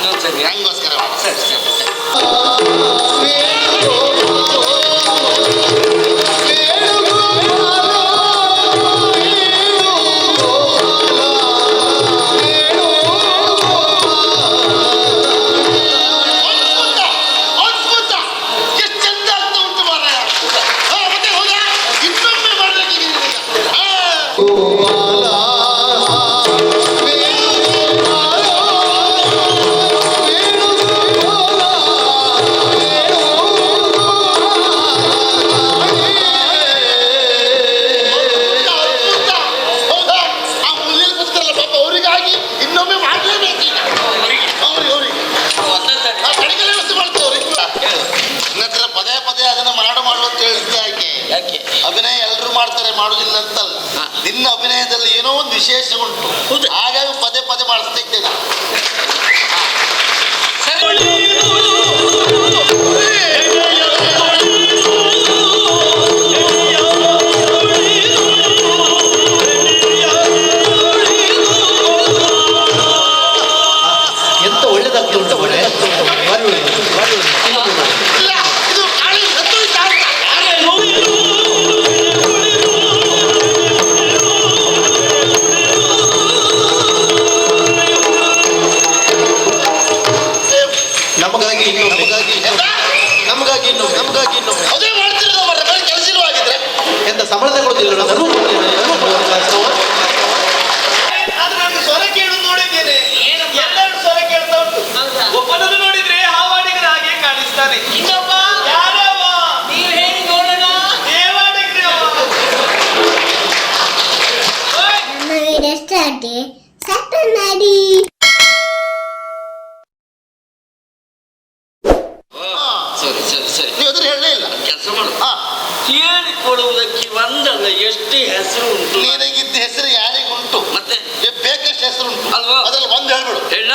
ನಂಗೋಸ್ಕರ ಸರಿ ಸರಿ ಅಭಿನಯ ಎಲ್ಲರೂ ಮಾಡ್ತಾರೆ, ಮಾಡುದಿಲ್ಲ ಅಂತಲ್ಲ. ನಿನ್ನ ಅಭಿನಯದಲ್ಲಿ ಏನೋ ಒಂದು ವಿಶೇಷ ಉಂಟು, ಹಾಗಾಗಿ ಪದೇ ಪದೇ ಮಾಡಿಸ್ತಾ ಇದ್ದೇನೆ. ಎಂತ ಒಳ್ಳೇದಾಗ್ತದೆ ಉಂಟು, ಒಳ್ಳೇದಾಗ್ತದೆ ಉಂಟು. ಅದೇ ಮಾಡ್ತಿರೋದು ಬೇರೆ ಕೆಲಸ ಇಲ್ಲವಾಗಿದ್ರೆ ಎಂತ ಸಂಬಳ ತಗೊಳ್ಳೋದಿಲ್ಲ. ಸ್ವರ ಕೇಳುದು ನೋಡಿದ್ದೇನೆ, ಎಲ್ಲರೂ ಸ್ವರ ಕೇಳ್ತಾ ಉಂಟು. ಒಬ್ಬನನ್ನು ನೋಡಿದ್ರೆ ಹಾವಾಡಿಗರ ಹಾಗೆ ಕಾಣಿಸ್ತಾನೆ. ಇನ್ನೊಬ್ಬ ಯಾರವ? ನೀವು ಹೇಳಿ ನೋಡೋಣ. ದೇವಾಡಿಗ್ರಿ ಮಾಡಿ. ಸರಿ ಸರಿ ಸರಿ, ನೀವು ಅದ್ರ ಹೇಳಲೇ ಇಲ್ಲ. ಕೆಲಸ ಮಾಡು. ಹೇಳಿಕೊಡುವುದಕ್ಕೆ ಒಂದಲ್ಲ, ಎಷ್ಟು ಹೆಸರು ಉಂಟು. ನಿನಗಿದ್ದ ಹೆಸರು ಯಾರಿಗುಂಟು? ಮತ್ತೆ ಬೇಕಷ್ಟು ಹೆಸರು ಉಂಟು ಅಲ್ವಾ? ಅದ್ರಲ್ಲಿ ಒಂದು ಹೇಳ್ಬಿಡು. ಹೇಳ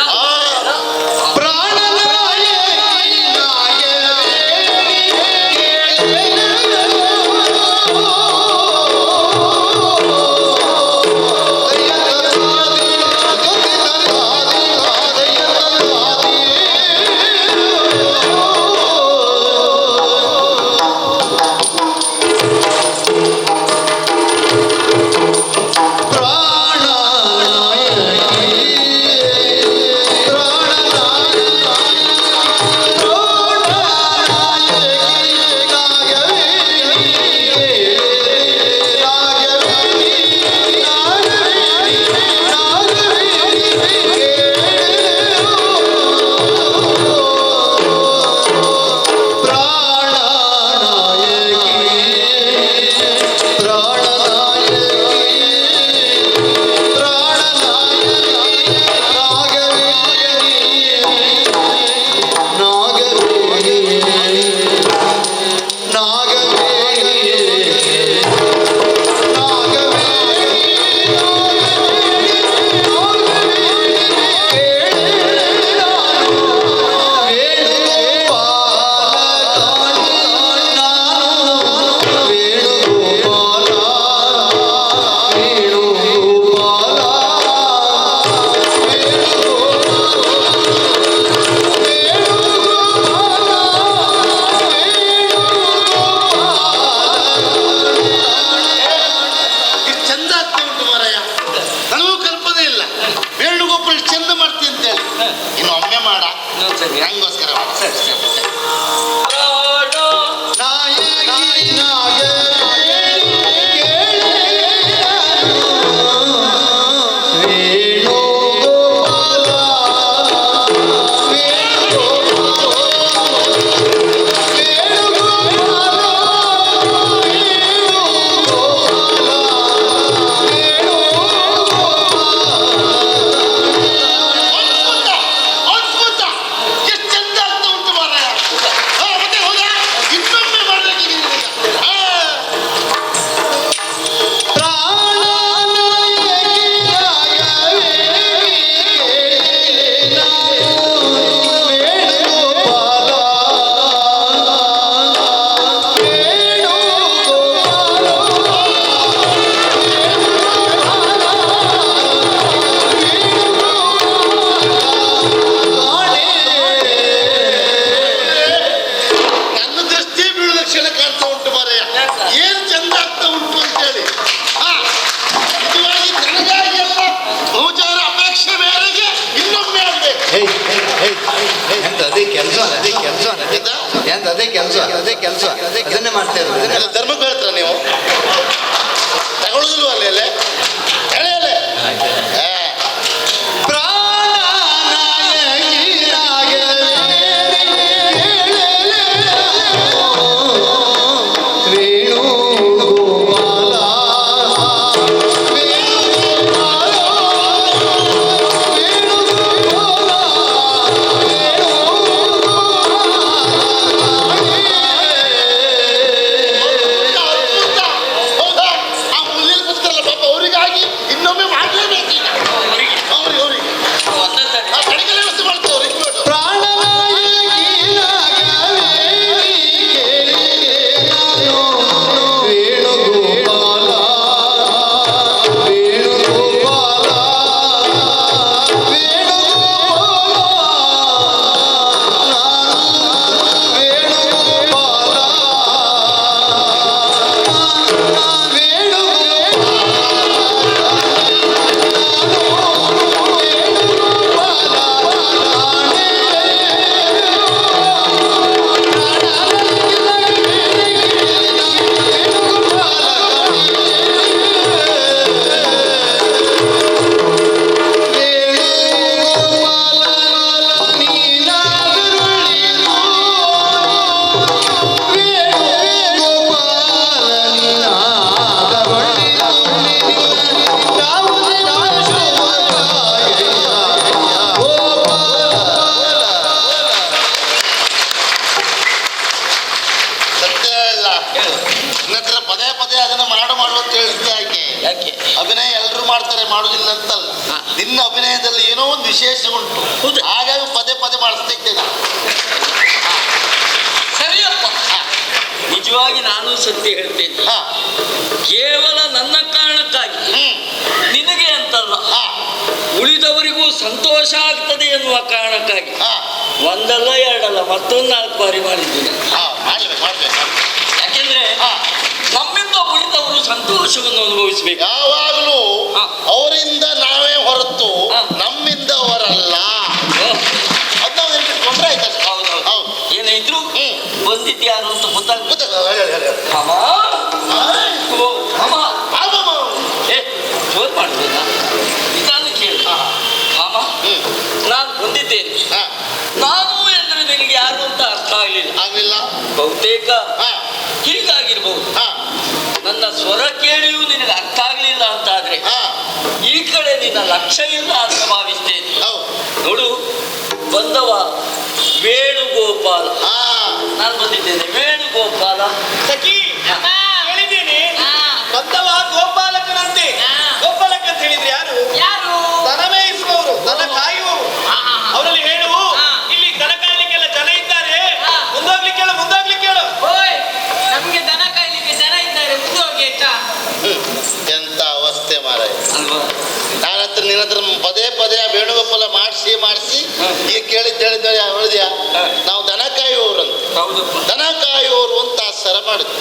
ನಂಗೋಸ್ಕರ ಸರಿ ಸರಿ ಸರಿ. ಎಷ್ಟು ಚಂದ ಆಗ್ತಾ ಉಂಟು ಮಾರಾಯ. ಮತ್ತೆ ಹೌದಾ? ಎಂತ ಅದೇ ಕೆಲಸ ಅದನ್ನೇ ಮಾಡ್ತಾ ಇರೋದು. ಎಲ್ಲ ಧರ್ಮಕ್ಕೆ ಹೇಳ್ತೀರ ನೀವು? ತಗೊಳ್ಳೋದಿಲ್ವ ಅಲ್ಲಿ ಹೇಳಿ ಅಲ್ಲೇ ಅಭಿನಯ ಎಲ್ಲರೂ ಮಾಡ್ತಾರೆ, ಮಾಡುದಿಲ್ಲ ಅಂತಲ್ಲ. ನಿನ್ನ ಅಭಿನಯದಲ್ಲಿ ಏನೋ ಒಂದು ವಿಶೇಷ ಉಂಟು, ಹಾಗಾಗಿ ಪದೇ ಪದೇ ಮಾಡಿಸ್ತಾ ಇದ್ದೇನೆ. ಸರಿಯಪ್ಪ, ನಿಜವಾಗಿ ನಾನು ಸತ್ಯ ಹೇಳ್ತೇನೆ. ಕೇವಲ ನನ್ನ ಕಾರಣಕ್ಕಾಗಿ ನಿನಗೆ ಅಂತಲ್ಲ, ಉಳಿದವರಿಗೂ ಸಂತೋಷ ಆಗ್ತದೆ ಎನ್ನುವ ಕಾರಣಕ್ಕಾಗಿ ಒಂದಲ್ಲ ಎರಡಲ್ಲ ಮತ್ತೊಂದು 4 ಬಾರಿ ಮಾಡಿದ್ದೀನಿ. ಯಾಕೆಂದ್ರೆ ನಮ್ಮಿಂದ ಉಳಿದವರು ಸಂತೋಷವನ್ನು ಅನುಭವಿಸಬೇಕು. ಯಾವಾಗಲೂ ಅವರಿಂದ ನಾವೇ ಹೊರತು ನಮ್ಮಿಂದ ಅವರಲ್ಲ. ತೊಂದರೆ ಆಯ್ತು. ಏನಾಯ್ತು ಬಂದಿದ್ಯಾರು ಅಂತ ಗೊತ್ತಾಗ್ತದೆ. ಜೋರ್ ಮಾಡ್ಬೇಕ ನಿಧಾನ ಕೇಳಿ. ಮಾಮ, ನಾನು ಬಂದಿದ್ದೇನೆ. ನಾನು ಎಂದ್ರೆ ನಿನಗೆ ಯಾರು ಅಂತ ಅರ್ಥ ಆಗ್ಲಿಲ್ಲ. ಬಹುತೇಕ ಹೀಗಾಗಿರ್ಬಹುದು. ನನ್ನ ಸ್ವರ ಕೇಳಿಯೂ ನಿನಗೆ ಅರ್ಥ ಆಗ್ಲಿಲ್ಲ ಅಂತಾದ್ರೆ ಈ ಕಡೆ ನಿನ್ನ ಲಕ್ಷ್ಯ ಇಲ್ಲ ಅಂತ ಭಾವಿಸ್ತೇನೆ. ನೋಡು, ಬಂದವ ವೇಣುಗೋಪಾಲ. ನಾನು ಬಂದಿದ್ದೇನೆ ವೇಣುಗೋಪಾಲ. ಸಖಿ ಹೇಳಿದ್ದೀನಿ, ಬಂದವ ಗೋಪಾಲಕನಂತೆ. ಗೋಪಾಲಕ ಅಂತ ಹೇಳಿದ್ರೆ ಯಾರು? ದನ ಮೇಯಿಸುವವರು, ದನ ಕಾಯುವವರು. ಅವರಲ್ಲಿ ಹೇಳು, ಇಲ್ಲಿ ದನ ಕಾಯ್ಲಿಕ್ಕೆಲ್ಲ ಜನ ಇದ್ದಾರೆ, ಮುಂದೋಗ್ಲಿಕ್ಕೆ ಹೇಳು. ನಮ್ಗೆ ದನ ಕಾಯ್ಲಿಕ್ಕೆ ಜನ ಇದ್ದಾರೆ, ಮುಂದೋಗಿ ಆಯ್ತಾ? ಎಂತ ಅವಸ್ಥೆ ಮಾರಾಯ. ನಾನಂತ್ರ ನಿನ್ನ ಹತ್ರ ಪದೇ ಪದೇ ವೇಣುಗೋಪಾಲ ಮಾಡಿಸಿ ಈಗ ಹೇಳಿದ್ಯಾ ನಾವು ದನ ಕಾಯುವವರು ಅಂತ. ದನ ಕಾಯುವವರು ಅಂತ ತಾತ್ಸಾರ ಮಾಡಿದ್ರು.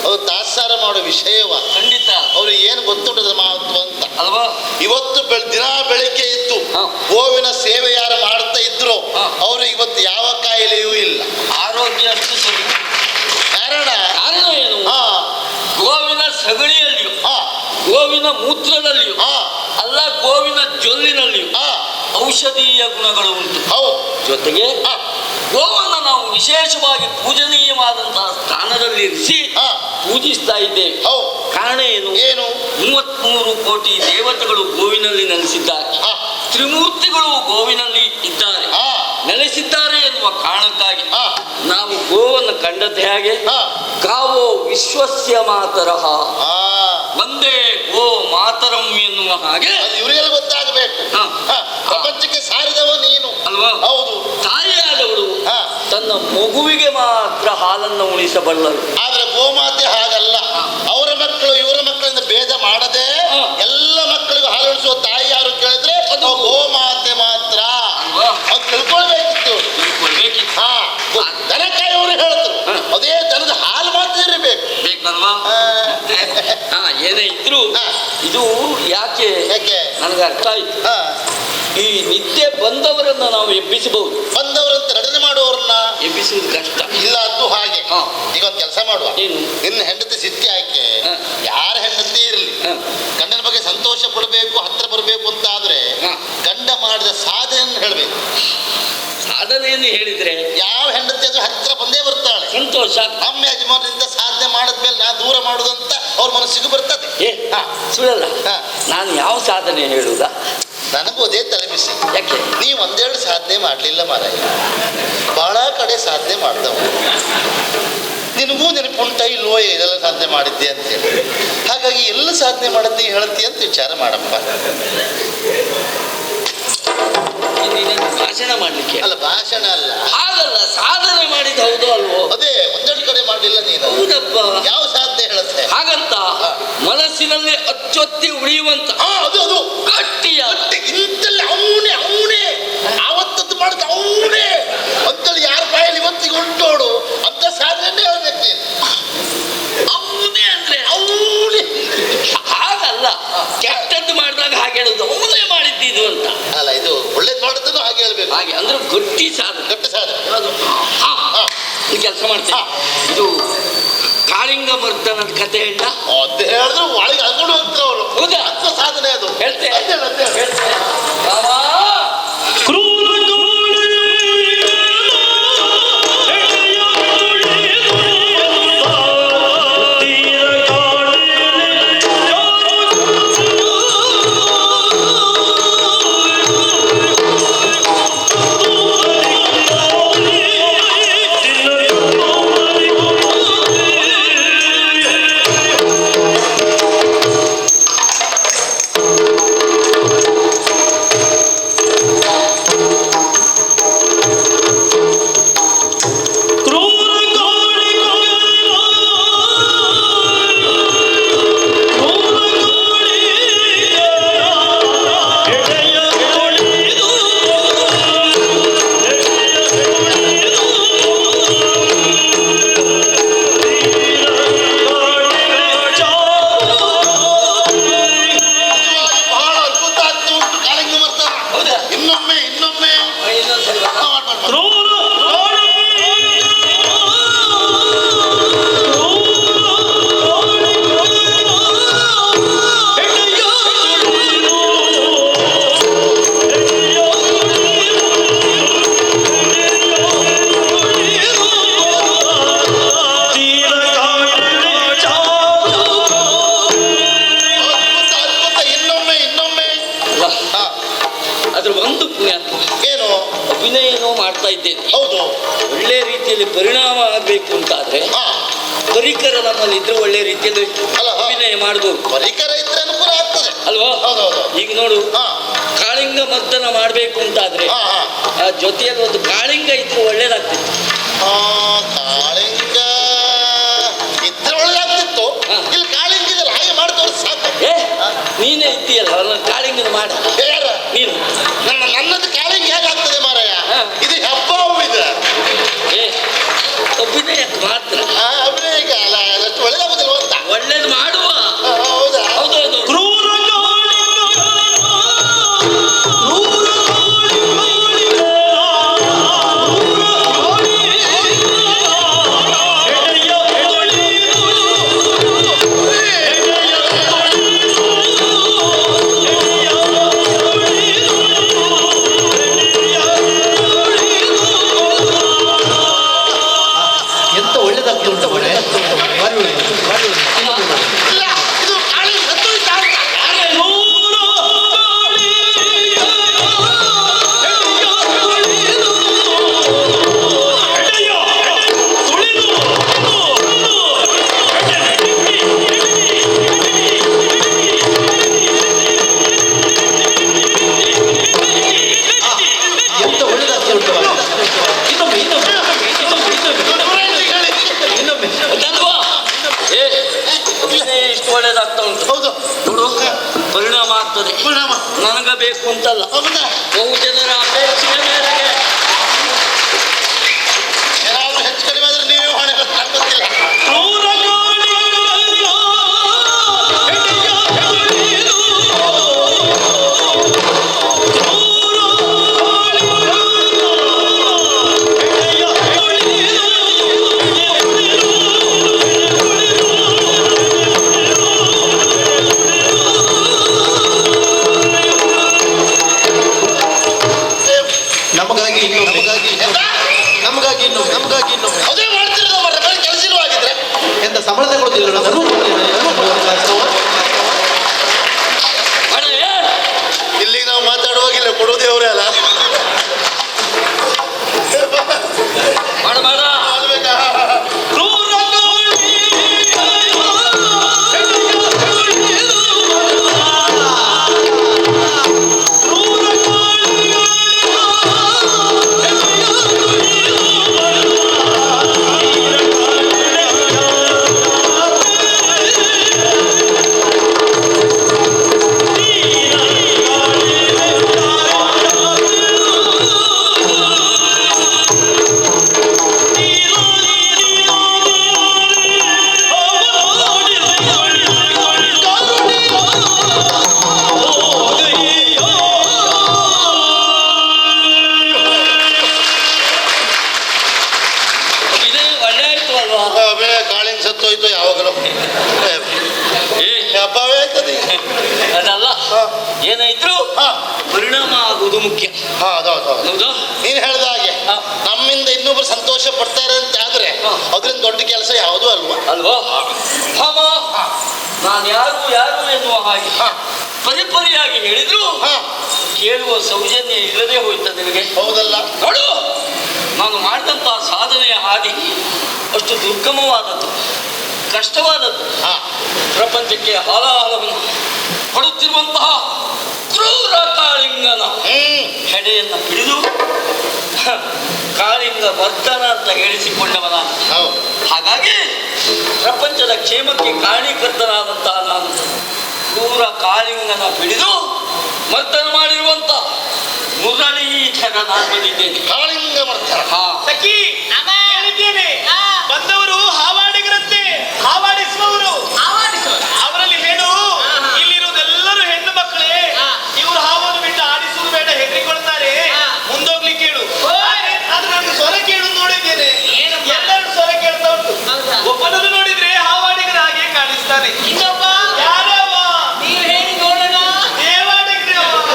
ಅವ್ರು ತಾತ್ಸಾರ ಮಾಡೋ ವಿಷಯವ ಖಂಡಿತ ಅವ್ರು ಏನು ಗೊತ್ತುಂಟದ ಮಹತ್ವ ಅಂತ ಅಲ್ವಾ? ಇವತ್ತು ದಿನ ಬೆಳಿಗ್ಗೆ ಇದ್ದು ಗೋವಿನ ಸೇವೆ ಯಾರು ಮಾಡ್ತಾ ಇದ್ರು ಅವರು ಇವತ್ತು ಯಾವ ಕಾಯಿಲೆಯೂ ಇಲ್ಲ, ಆರೋಗ್ಯ ಅಷ್ಟು ಸರಿ. ಕಾರಣ ಏನು? ಗೋವಿನ ಸಗಣಿಯಲ್ಲಿಯೂ, ಗೋವಿನ ಮೂತ್ರದಲ್ಲಿಯೂ, ಅಲ್ಲ ಗೋವಿನ ಜೊಲ್ಲಿನಲ್ಲಿಯೂ ಔಷಧೀಯ ಗುಣಗಳು ಉಂಟು. ಜೊತೆಗೆ ಗೋವನ್ನು ನಾವು ವಿಶೇಷವಾಗಿ ಪೂಜನೀಯವಾದಂತಹ ಸ್ಥಾನದಲ್ಲಿ ಇರಿಸಿ ಪೂಜಿಸ್ತಾ ಇದ್ದೇವೆ. ಕಾರಣ ಏನು? 33 ಕೋಟಿ ದೇವತೆಗಳು ಗೋವಿನಲ್ಲಿ ನೆಲೆಸಿದ್ದಾರೆ, ತ್ರಿಮೂರ್ತಿಗಳು ಗೋವಿನಲ್ಲಿ ಇದ್ದಾರೆ, ನೆಲೆಸಿದ್ದಾರೆ ಎನ್ನುವ ಕಾರಣಕ್ಕಾಗಿ ನಾವು ಗೋವನ್ನು ಕಂಡದ್ದು ಹೇಗೆ? ಗಾವೋ ವಿಶ್ವಸ್ಯ ಮಾತರಃ ಒಂದೇ ಗೋ ಮಾತರಂ ಎನ್ನುವ ಹಾಗೆ ಇವರಿಗೆಲ್ಲ ಗೊತ್ತಾಗಬೇಕು. ಪ್ರಪಂಚಕ್ಕೆ ಸಾರಿದವ ನೀನು ಅಲ್ವಾ? ಹೌದು. ತಾಯಿಯಾದವಳು ತನ್ನ ಮಗುವಿಗೆ ಮಾತ್ರ ಹಾಲನ್ನು ಉಣಿಸಬಲ್ಲರು. ಆದ್ರೆ ಗೋಮಾತೆ ಹಾಗಲ್ಲ. ಅವರ ಮಕ್ಕಳು ಇವರ ಮಕ್ಕಳಿಂದ ಭೇದ ಮಾಡದೆ ಎಲ್ಲ ಮಕ್ಕಳಿಗೂ ಹಾಲು ಉಣಿಸುವ ತಾಯಿ ಯಾರು ಕೇಳಿದ್ರೆ ಅದು ಗೋಮಾತೆ ಮಾತ್ರ. ಅದು ತಿಳ್ಕೊಳ್ಬೇಕಿತ್ತು. ದನ ಕಾಯಿಯವರು ಹೇಳಿದ್ರು ಅದೇ ದನದ ಹಾಲು ಮಾತ್ರ ಇರಬೇಕು ಬೇಕಲ್ವಾ? ಏನೇ ಇದ್ರು ಇದು ಯಾಕೆ ನನಗೆ ಅರ್ಥ ಆಯ್ತು. ಈ ನಿದ್ದೆ ಬಂದವರನ್ನ ನಾವು ಎಬ್ಬಿಸಬಹುದು, ಬಂದವರಂತ ನಡನೆ ಮಾಡುವವರನ್ನ ಎಬ್ಬಿಸುವುದು ಕಷ್ಟ. ಇಲ್ಲ ಅದು ಹಾಗೆ. ಹಾ. ಈಗ ಒಂದು ಕೆಲಸ ಮಾಡುವ. ಏನು? ನಿನ್ನ ಹೆಂಡತಿ ಸಿಟ್ಟಿ ಆಯ್ಕೆ, ಹಾ. ಯಾರ ಹೆಂಡತಿ ಇರಲಿ, ಹಾ. ಗಂಡನ ಬಗ್ಗೆ ಸಂತೋಷ ಪಡಬೇಕು, ಹತ್ರ ಬರಬೇಕು ಅಂತ ಆದ್ರೆ ಹಾ. ಗಂಡ ಮಾಡಿದ ಸಾಧನೆಯನ್ನು ಹೇಳಬೇಕು. ಸಾಧನೆಯನ್ನು ಹೇಳಿದ್ರೆ ಯಾವ ಹೆಂಡತಿ ಅದು ಹತ್ರ ಬಂದೇ ಬರ್ತಾಳೆ. ಸಂತೋಷ. ನಮ್ಮ ಯಜಮಾನರಿಂದ ಸಾಧನೆ ಮಾಡಿದ್ಮೇಲೆ ನಾ ದೂರ ಮಾಡುದಂತ ಅವ್ರ ಮನಸ್ಸಿಗೆ ಬರ್ತದೆ. ಏ ಹಾ. ಸುಳ್ಳಲ್ಲ. ಹಾ. ನಾನು ಯಾವ ಸಾಧನೆ ಹೇಳುವುದಾ? ನನಗೂ ಅದೇ ತಲೆ ಬಿಸಿ. ಯಾಕೆ? ನೀ ಒಂದೆರಡು ಸಾಧನೆ ಮಾಡಲಿಲ್ಲ ಮಾರಾಯ, ಬಹಳ ಕಡೆ ಸಾಧನೆ ಮಾಡ್ದವು. ನಿನಗೂ ನೆನಪುಂಟ ಇಲ್ವೋ ಇದೆಲ್ಲ ಸಾಧನೆ ಮಾಡಿದ್ದೆ ಅಂತೇಳಿ. ಹಾಗಾಗಿ ಎಲ್ಲ ಸಾಧನೆ ಮಾಡದ್ದಿ ಹೇಳ್ತಿ ಅಂತ ವಿಚಾರ ಮಾಡಪ್ಪ. ನೀನೇನು ಭಾಷಣ ಮಾಡ್ಲಿಕ್ಕೆ? ಅಲ್ಲ, ಭಾಷಣ ಅಲ್ಲ. ಹಾಗಲ್ಲ, ಸಾಧನೆ ಮಾಡಿದ ಹೌದು ಅಲ್ವೋ? ಅದೇ ಒಂದೆರಡು ಕಡೆ ಮಾಡಲಿಲ್ಲ ನೀನು. ಹೌದಪ್ಪ. ಯಾವ ಸಾಧನೆ ಹೇಳುತ್ತೆ? ಹಾಗಂತ ಮನಸ್ಸಿನಲ್ಲಿ ಅಚ್ಚೊತ್ತಿ ಉಳಿಯುವಂತ ಅದು ಅದು ಗಟ್ಟಿಯ ಇಂತಲ್ಲಿ ಅವನೇ ಆವತ್ತದ್ದು ಮಾಡ್ದ ಅವನೇ ಅಂತಲ್ಲಿ ಯಾರ ಬಾಯಲ್ಲಿ ಇವತ್ತಿಗೆ ಉಂಟೋಡು ಅಂತ ಸಾಧನೆ ಹೇಳ್ಬೇಕು ನೀನು. ಅವನೇ ಅಂದ್ರೆ ಅವನೇ ಹಾಗಲ್ಲ, ಕೆಟ್ಟದ್ದು ಮಾಡಿದಾಗ ಹಾಗೆ ಹೇಳುದು ಅವನೇ ಮಾಡಿದ್ದು ಅಂತ ಅಲ್ಲ. ಇದು ಒಳ್ಳೇದು ಮಾಡಿದ್ದನ್ನು ಹಾಗೆ ಹೇಳ್ಬೇಕು. ಹಾಗೆ ಅಂದ್ರೆ ಗಟ್ಟಿ ಸಾಧನೆ. ಗಟ್ಟಿ ಸಾಧನೆ. ಅದು ಈ ಕೆಲಸ ಮಾಡ್ತೇನೆ. ಇದು ಕಾಳಿಂಗ ಮರ್ದನದ ಕತೆ ಹೇಳ ಅದು ಹೇಳಿದ್ರೆ ಒಳಗೆ ಅನ್ಕೊಂಡು ಹೋಗ್ತಾರೆ ಅವರು. ಹೌದಾ? ಅಂತ ಸಾಧನೆ ಅದು. ಹೇಳ್ತೇನೆ. ಹೇಳ್ತೇನೆ. ಪರಿಣಾಮ ಆಗಬೇಕು ಅಂತಾದ್ರೆ ಪರಿಕರ ನಮ್ಮಲ್ಲಿ ಇದ್ರೆ ಒಳ್ಳೆ ರೀತಿಯಲ್ಲಿ ಅಭಿನಯ ಮಾಡಬಹುದು. ಪರಿಕರ ಇದ್ರೆ ಅನುಕೂಲ ಆಗ್ತದೆ ಅಲ್ವಾ? ಈಗ ನೋಡು, ಕಾಳಿಂಗ ಮರ್ದನ ಮಾಡ್ಬೇಕು ಅಂತಾದ್ರೆ ಆ ಜೊತೆಯಲ್ಲಿ ಒಂದು ಕಾಳಿಂಗ ಇದ್ರೆ ಒಳ್ಳೇದಾಗ್ತಿತ್ತು. ಕಾಳಿಂಗ ಇದ್ರೆ ಒಳ್ಳೇದಾಗ್ತಿತ್ತು. ಇಲ್ಲಿ ಕಾಳಿಂಗ ಇದೆಲ್ಲ ಹಾಗೆ ಮಾಡ್ತವ್ರು ಸಾಕು. ನೀನೇ ಇದ್ದೀಯಲ್ಲ ಕಾಳಿಂಗನ ಮಾಡ. ನೀನು ನನ್ನದು ಕಾಳಿಂಗ ಹೇಗಾಗ್ತದೆ ಮಾರಾಯ? ಇದು ಹಬ್ಬ ಇದೆ. ಅಭಿನಯಕ್ಕೆ ಮಾತ್ರ. ಅಭಿನಯ ಅಲ್ಲ, ಅದಷ್ಟು ಒಳ್ಳೇದಾಗುದಿಲ್ವ ಅಂತ. ಒಳ್ಳೇದು ಮಾಡುವ. ಹೌದಾ? ಹೌದೌದು. ಪರಿಣಾಮ ಆಗ್ತದೆ. ನನಗ ಬೇಕು ಅಂತಲ್ಲ, ಬಹು ಜನರ ಅಪೇಕ್ಷೆಯ ಮೇರೆಗೆ ಏನಾದ್ರೂ ಹೆಚ್ಚು ಕಡಿಮೆ ಆದ್ರೆ ನೀವೇ ಹೊಣೆ ಗೊತ್ತಿಲ್ಲ. ಕೊಡೋದೇ ಅವರೇ ಅಲ್ಲ. ಮಾಡ ಮಾಡ ಮಾಡ್ಬೇಕಾ? ಅಭಿನಯ ಒಳ್ಳೆ ಆಯ್ತು ಅಲ್ವಾ? ಕಾಳಿಂಗ್ ಸತ್ತೋಯ್ತು ಯಾವಾಗಲೂ. ಏ, ಹಬ್ಬವೇ ಆಯ್ತದೆ. ಅದಲ್ಲ, ಏನಾಯ್ತು ಹಾ ಪರಿಣಾಮ ಆಗುವುದು ಮುಖ್ಯ. ಹಾ ಅದೌದು. ಹೌದಾ? ನೀನ್ ಹೇಳ್ದ ಹಾಗೆ ಹಾ. ನಮ್ಮಿಂದ ಇನ್ನೊಬ್ರು ಸಂತೋಷ ಪಡ್ತಾರೆ ಅಂತ ಆದ್ರೆ ಹಾ. ಅದ್ರಿಂದ ದೊಡ್ಡ ಕೆಲಸ ಯಾವುದೂ ಅಲ್ವಾ? ಅಲ್ವಾ? ಹಾಮ ನಾನು ಯಾರು ಯಾರು ಎನ್ನುವ ಹಾಗೆ ಹಾ. ಪರಿಪರಿಯಾಗಿ ಹೇಳಿದ್ರು ಹಾ ಕೇಳುವ ಸೌಜನ್ಯ ಇಲ್ಲದೆ ಹೋಯ್ತ ನಿನಗೆ. ಹೌದಲ್ಲ? ನೋಡು, ನಾನು ಮಾಡಿದಂತಹ ಸಾಧನೆಯ ಹಾದಿ ಅಷ್ಟು ದುರ್ಗಮವಾದದ್ದು, ಕಷ್ಟವಾದದ್ದು. ಹಾ ಪ್ರಪಂಚಕ್ಕೆ ಹಾಲಾಹಲವನ್ನು ಕೊಡುತ್ತಿರುವಂತಹ ಕ್ರೂರ ಕಾಳಿಂಗನ ಹೆಡೆಯನ್ನು ಹಿಡಿದು ಕಾಳಿಂಗ ಮರ್ದನ ಅಂತ ಹೇಳಿಸಿಕೊಂಡವನ. ಹೌದು. ಹಾಗಾಗಿ ಪ್ರಪಂಚದ ಕ್ಷೇಮಕ್ಕೆ ಕಾರಣೀಕರ್ತನಾದಂತಹ ನಾನು ಕ್ರೂರ ಕಾಳಿಂಗನ ಹಿಡಿದು ಮರ್ದನ ಮಾಡಿರುವಂತ ಮುರಳೀಧರ ನಾನು ಬಂದಿದ್ದೇನೆ. ಕಾಳಿಂಗ ಮರ್ದನ. ಹಾ, ಸಖಿ ಅಮ್ಮ. ಹೇಳಿದ್ದೇನೆ, ಆ. ಬಂದವರು ಹಾವಾಡಿಗರಂತೆ, ಹಾವಾಡಿಸುವವರು ಆವಾಡಿಸೋದು. ಅವರಲ್ಲಿ ಹೇಳು. ಆಹಾ. ಇಲ್ಲಿರುವುದೆಲ್ಲರೂ ಹೆಣ್ಣು ಮಕ್ಕಳೇ. ಆ. ಇವರು ಹಾವನ್ನು ಬಿಟ್ಟು ಆಡಿಸುವುದು ಬೇಡ, ಹೆದರಿಕೊಳ್ತಾರೆ. ಆ. ಮುಂದೋಗ್ಲಿಕ್ಕೆ ಹೇಳು. ಓಯ್. ಆದ್ರೆ ನಾನು ಸ್ವರ ಕೇಳುದು ನೋಡಿದ್ದೇನೆ, ಏನಪ್ಪ? ಎಲ್ಲರೂ ಸ್ವರ ಕೇಳ್ತಾ ಉಂಟು. ಹೌದಾ? ಒಬ್ಬನನ್ನು ನೋಡಿದ್ರೆ ಹಾವಾಡಿಗರ ಹಾಗೆ ಕಾಣಿಸ್ತಾನೆ. ಇನ್ನೊಬ್ಬ ಯಾರವ? ನೀವು ಹೇಳಿ ನೋಡೋಣ. ದೇವಾಡಿಗರೇ ಅವ.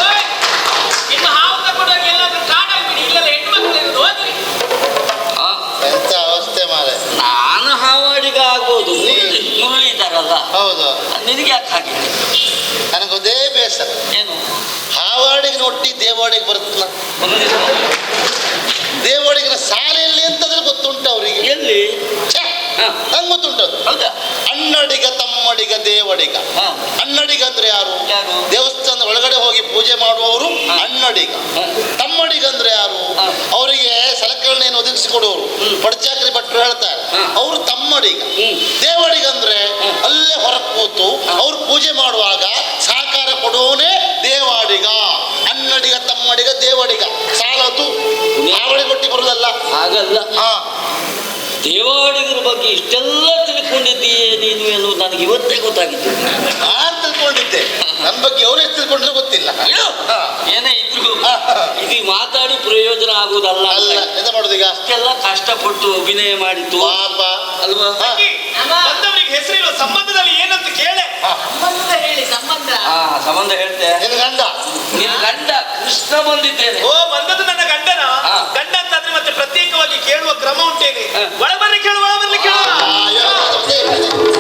ಓಯ್, ನಿಮ್ಮ ಹಾವು ತಗೊಂಡೋಗಿ ಎಲ್ಲಾದ್ರೂ ಕಾಡಾಗ್ಬಿಡಿ, ಇಲ್ಲದ ಹೆಣ್ಮಕ್ಳು ಇರೋದು ಹೋದ್ರಿ. ಆ, ಎಂತ ಅವಸ್ಥೆ ಮಾರೆ. ನಾನು ಹಾವಾಡಿಗ ಆಗ್ಬೋದು, ಮುರಳೀಧರಲ್ಲ. ಹೌದು. ನಿನಗೆ ಯಾಕೆ ಹಾಗೆ? ನನಗೊಂದೇ ಬೇಸರ, ಏನು ಹಾವಾಡಿಗೆ ಒಟ್ಟಿ ದೇವಾಡಿಗೆ ಬರುತ್ತಲ್ಲ. ಮುರಳೀಧರ? ದೇವಾಡಿಗರ ಸಾಲೆಯಲ್ಲಿ ಅಂತಂದ್ರೆ ಗೊತ್ತುಂಟು ಅವರಿಗೆ. ಎಲ್ಲಿ? ಹಾ. ನಂಗೆ ಗೊತ್ತುಂಟದು. ಹೌದಾ? ಅಣ್ಣಡಿಗ ತಮ್ಮಡಿಗ ದೇವಡಿಗ. ಹಾ. ಅಣ್ಣಡಿಗ ಅಂದ್ರೆ ಯಾರು? ಯಾರು? ದೇವಸ್ಥಾನದ ಒಳಗಡೆ ಹೋಗಿ ಪೂಜೆ ಮಾಡುವವರು ಹಾ. ಅಣ್ಣಡಿಗ. ಹಾ. ತಮ್ಮಡಿಗ ಅಂದ್ರೆ ಯಾರು? ಹಾ. ಅವರಿಗೆ ಸಲಕರಣೆಯನ್ನು ಒದಗಿಸಿಕೊಡುವವರು, ಪಡ್ಚಾಕರಿ ಭಟ್ರು ಹೇಳ್ತಾರೆ, ಹಾ. ಅವರು ತಮ್ಮಡಿಗ. ಹ್ಮ್. ದೇವಡಿಗ ಅಂದ್ರೆ ಹಾ. ಅಲ್ಲೇ ಹೊರಗೆ ಕೂತು ಹಾ. ಅವ್ರು ಪೂಜೆ ಮಾಡುವಾಗ ಸಹಕಾರ ಕೊಡುವವನೇ ದೇವಾಡಿಗ. ಅಣ್ಣಡಿಗ ತಮ್ಮಡಿಗ ದೇವಡಿಗ ಸಾಲದು. ಹಾವಳಿ ಕೊಟ್ಟಿ ಬರುದಲ್ಲ. ಹಾಗಲ್ಲ, ಹಾ ದೇವಾಡಿಗರ ಬಗ್ಗೆ ಇಷ್ಟೆಲ್ಲ ತಿಳ್ಕೊಂಡಿದ್ದೀಯೇ ನೀನು ಎನ್ನುವುದು ನನಗೆ ಇವತ್ತೇ ಗೊತ್ತಾಗಿತ್ತು. ನಾನ್ ತಿಳ್ಕೊಂಡಿದ್ದೆ, ನನ್ನ ಬಗ್ಗೆ ಅವ್ರು ಎಷ್ಟು ತಿಳ್ಕೊಂಡ್ರೆ ಗೊತ್ತಿಲ್ಲ. ಹೇಳು. ಹಾ. ಏನೇ ಇದ್ರು ಹಾ. ಇದು ಮಾತಾಡಿ ಪ್ರಯೋಜನ ಆಗುವುದಲ್ಲ. ಅಲ್ಲ ಎಂತ ಮಾಡುದು ಈಗ? ಅಷ್ಟೆಲ್ಲ ಕಷ್ಟಪಟ್ಟು ಅಭಿನಯ ಮಾಡಿತ್ತು ಪಾಪ. ಅಲ್ವಾ? ಹಾ. ಸಖಿ, ಅಮ್ಮ. ಬಂದವರಿಗೆ ಹೆಸರಿಲ್ಲ, ಸಂಬಂಧದಲ್ಲಿ ಏನಂತ ಕೇಳೆ. ಸಂಬಂಧ ಹೇಳಿ, ಸಂಬಂಧ. ಆ ಸಂಬಂಧ ಹೇಳ್ತೆ. ನಿನ್ ಗಂಡ ನಿನ್ನ ಗಂಡ ಕೃಷ್ಣ ಬಂದಿದ್ದೇನೆ. ಓ, ಬಂದದ್ದು ನನ್ನ ಗಂಡನ. ಹಾ. ಗಂಡ ಅಂತಾದ್ರೆ ಮತ್ತೆ ಪ್ರತ್ಯೇಕವಾಗಿ ಕೇಳುವ ಕ್ರಮ ಉಂಟೇನೆ. ಹಾ. ಒಳಬರ್ಲಿ ಕೇಳು, ಒಳಬರ್ಲಿ ಕೇಳು. ಆ, ಯಾವ-